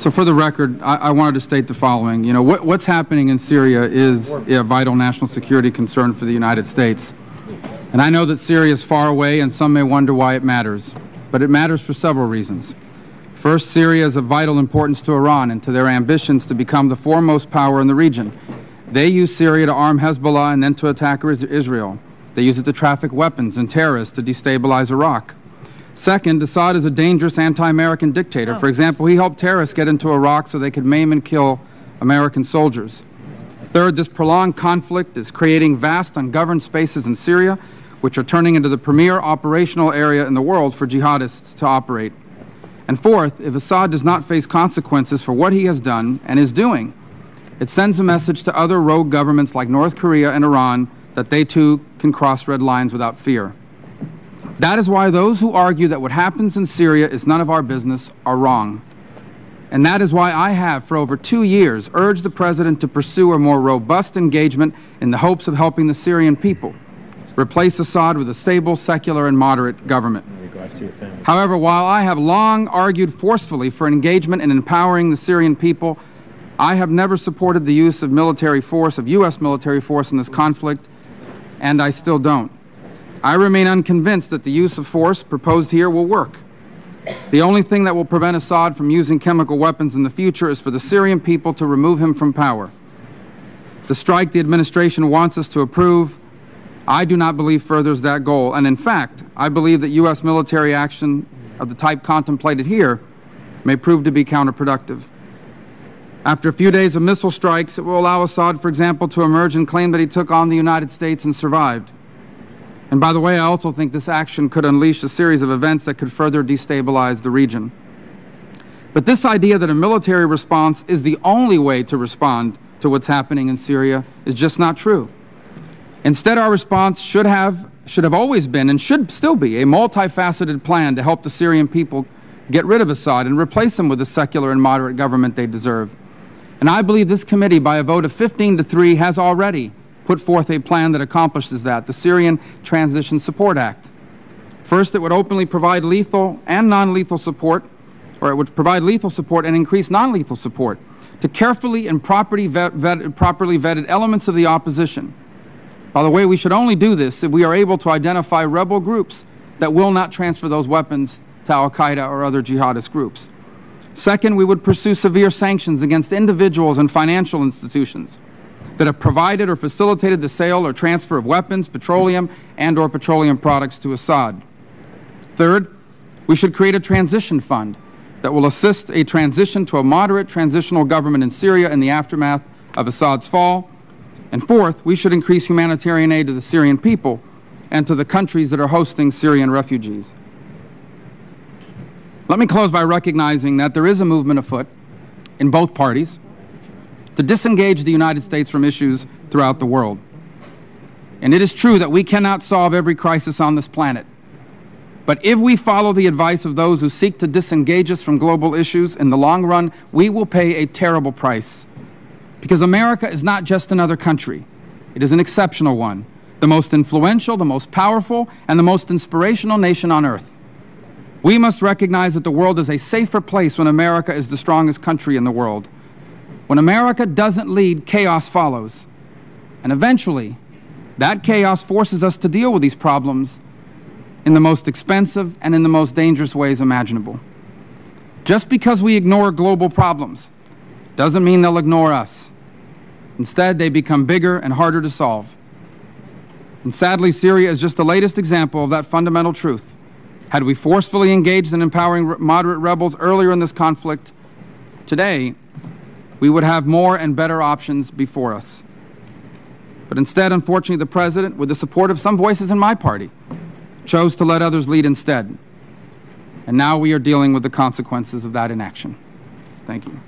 So for the record, I wanted to state the following. You know, what's happening in Syria is a vital national security concern for the United States. And I know that Syria is far away, and some may wonder why it matters. But it matters for several reasons. First, Syria is of vital importance to Iran and to their ambitions to become the foremost power in the region. They use Syria to arm Hezbollah and then to attack Israel. They use it to traffic weapons and terrorists to destabilize Iraq. Second, Assad is a dangerous anti-American dictator. For example, he helped terrorists get into Iraq so they could maim and kill American soldiers. Third, this prolonged conflict is creating vast ungoverned spaces in Syria, which are turning into the premier operational area in the world for jihadists to operate. And fourth, if Assad does not face consequences for what he has done and is doing, it sends a message to other rogue governments like North Korea and Iran that they too can cross red lines without fear. That is why those who argue that what happens in Syria is none of our business are wrong. And that is why I have, for over 2 years, urged the President to pursue a more robust engagement in the hopes of helping the Syrian people, replace Assad with a stable, secular, and moderate government. However, while I have long argued forcefully for engagement in empowering the Syrian people, I have never supported the use of military force, of U.S. military force in this conflict, and I still don't. I remain unconvinced that the use of force proposed here will work. The only thing that will prevent Assad from using chemical weapons in the future is for the Syrian people to remove him from power. The strike the administration wants us to approve, I do not believe furthers that goal. And in fact, I believe that U.S. military action of the type contemplated here may prove to be counterproductive. After a few days of missile strikes, it will allow Assad, for example, to emerge and claim that he took on the United States and survived. And by the way, I also think this action could unleash a series of events that could further destabilize the region. But this idea that a military response is the only way to respond to what's happening in Syria is just not true. Instead, our response should have always been and should still be a multifaceted plan to help the Syrian people get rid of Assad and replace him with the secular and moderate government they deserve. And I believe this committee, by a vote of 15-3, has already put forth a plan that accomplishes that, the Syrian Transition Support Act. First, it would openly provide lethal and non-lethal support, or it would provide lethal support and increase non-lethal support to carefully and properly vetted elements of the opposition. By the way, we should only do this if we are able to identify rebel groups that will not transfer those weapons to al-Qaeda or other jihadist groups. Second, we would pursue severe sanctions against individuals and financial institutions that have provided or facilitated the sale or transfer of weapons, petroleum, and/or petroleum products to Assad. Third, we should create a transition fund that will assist a transition to a moderate transitional government in Syria in the aftermath of Assad's fall. And fourth, we should increase humanitarian aid to the Syrian people and to the countries that are hosting Syrian refugees. Let me close by recognizing that there is a movement afoot in both parties to disengage the United States from issues throughout the world. And it is true that we cannot solve every crisis on this planet. But if we follow the advice of those who seek to disengage us from global issues, in the long run, we will pay a terrible price. Because America is not just another country. It is an exceptional one, the most influential, the most powerful, and the most inspirational nation on earth. We must recognize that the world is a safer place when America is the strongest country in the world. When America doesn't lead, chaos follows. And eventually, that chaos forces us to deal with these problems in the most expensive and in the most dangerous ways imaginable. Just because we ignore global problems doesn't mean they'll ignore us. Instead, they become bigger and harder to solve. And sadly, Syria is just the latest example of that fundamental truth. Had we forcefully engaged in empowering moderate rebels earlier in this conflict, today, we would have more and better options before us. But instead, unfortunately, the President, with the support of some voices in my party, chose to let others lead instead. And now we are dealing with the consequences of that inaction. Thank you.